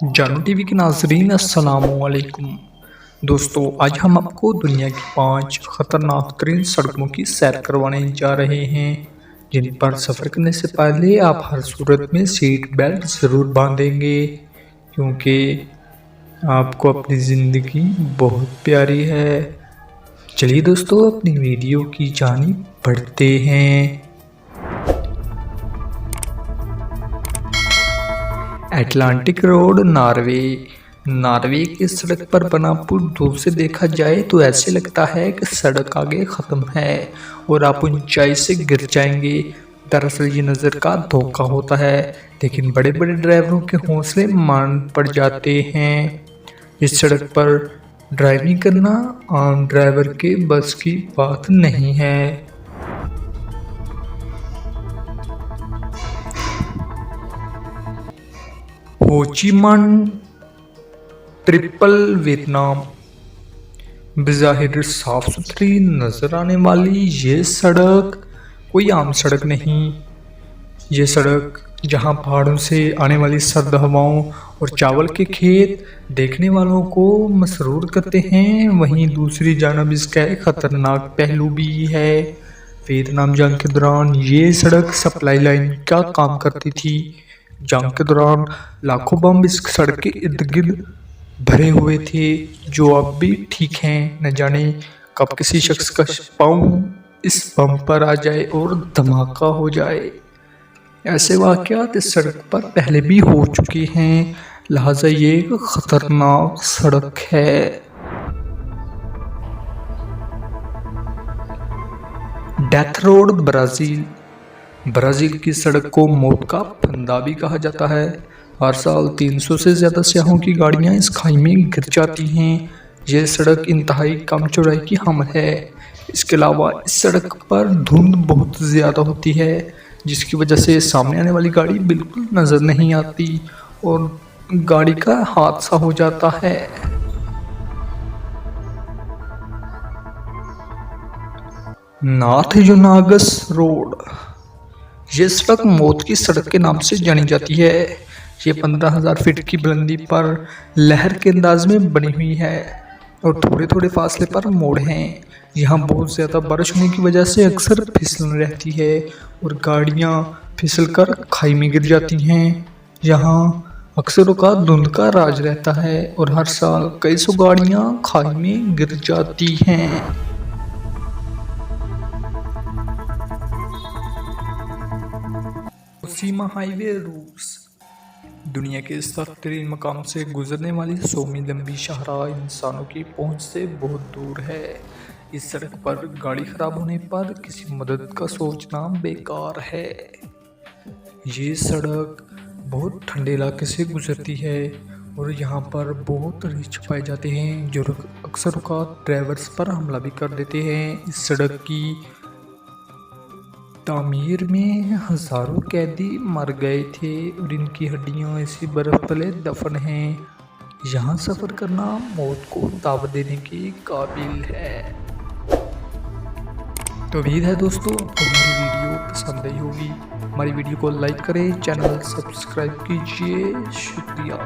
जानू टीवी के नाज़रीन अस्सलामुअलैकुम। दोस्तों, आज हम आपको दुनिया की 5 खतरनाक तरीन सड़कों की सैर करवाने जा रहे हैं, जिन पर सफ़र करने से पहले आप हर सूरत में सीट बेल्ट ज़रूर बांधेंगे, क्योंकि आपको अपनी ज़िंदगी बहुत प्यारी है। चलिए दोस्तों, अपनी वीडियो की जानिब बढ़ते हैं। अटलांटिक रोड, नॉर्वे की सड़क पर बना पुल दूर से देखा जाए तो ऐसे लगता है कि सड़क आगे खत्म है और आप ऊंचाई से गिर जाएंगे। दरअसल ये नज़र का धोखा होता है, लेकिन बड़े बड़े ड्राइवरों के हौसले मान पड़ जाते हैं। इस सड़क पर ड्राइविंग करना आम ड्राइवर के बस की बात नहीं है। हो ची मिन्ह ट्रिपल वियतनाम। बज़ाहिर साफ सुथरी नजर आने वाली ये सड़क कोई आम सड़क नहीं। ये सड़क जहां पहाड़ों से आने वाली सर्द हवाओं और चावल के खेत देखने वालों को मसरूर करते हैं, वहीं दूसरी जानब इसका एक खतरनाक पहलू भी है। वियतनाम जंग के दौरान ये सड़क सप्लाई लाइन का काम करती थी। जंग के दौरान लाखों बम इस सड़क के इर्द गिर्द भरे हुए थे, जो अब भी ठीक हैं। न जाने कब किसी शख्स का पाँव इस बम पर आ जाए और धमाका हो जाए। ऐसे वाक़यात इस सड़क पर पहले भी हो चुके हैं, लिहाजा ये एक खतरनाक सड़क है। डेथ रोड, ब्राज़ील की सड़क को मौत का फंदा भी कहा जाता है। हर साल 300 से ज़्यादा सियाहों की गाड़ियां इस खाई में गिर जाती हैं। यह सड़क इंतहाई कम चौड़ाई की हामिल है। इसके अलावा इस सड़क पर धुंध बहुत ज़्यादा होती है, जिसकी वजह से सामने आने वाली गाड़ी बिल्कुल नज़र नहीं आती और गाड़ी का हादसा हो जाता है। नॉर्थ यूनागस रोड, ये सड़क मौत की सड़क के नाम से जानी जाती है। ये 15,000 फीट की बुलंदी पर लहर के अंदाज में बनी हुई है और थोड़े थोड़े फासले पर मोड़ हैं। यहाँ बहुत ज़्यादा बारिश होने की वजह से अक्सर फिसलन रहती है और गाड़ियाँ फिसलकर खाई में गिर जाती हैं। यहाँ अक्सर का धुंध का राज रहता है और हर साल कई सौ गाड़ियाँ खाई में गिर जाती हैं। सीमा हाईवे रूट्स, दुनिया के 7 मकाम से गुजरने वाली 100 मील लंबी शाहराह इंसानों की पहुंच से बहुत दूर है। इस सड़क पर गाड़ी खराब होने पर किसी मदद का सोचना बेकार है। ये सड़क बहुत ठंडे इलाके से गुजरती है और यहाँ पर बहुत रिछ पाए जाते हैं, जो अक्सर ड्राइवर्स पर हमला भी कर देते हैं। इस सड़क की तामीर में हज़ारों कैदी मर गए थे और इनकी हड्डियां इसी बर्फ तले दफन हैं। यहाँ सफ़र करना मौत को दावत देने के काबिल है। तो उम्मीद है दोस्तों आपको हमारी वीडियो पसंद आई होगी। हमारी वीडियो को लाइक करें, चैनल सब्सक्राइब कीजिए। शुक्रिया।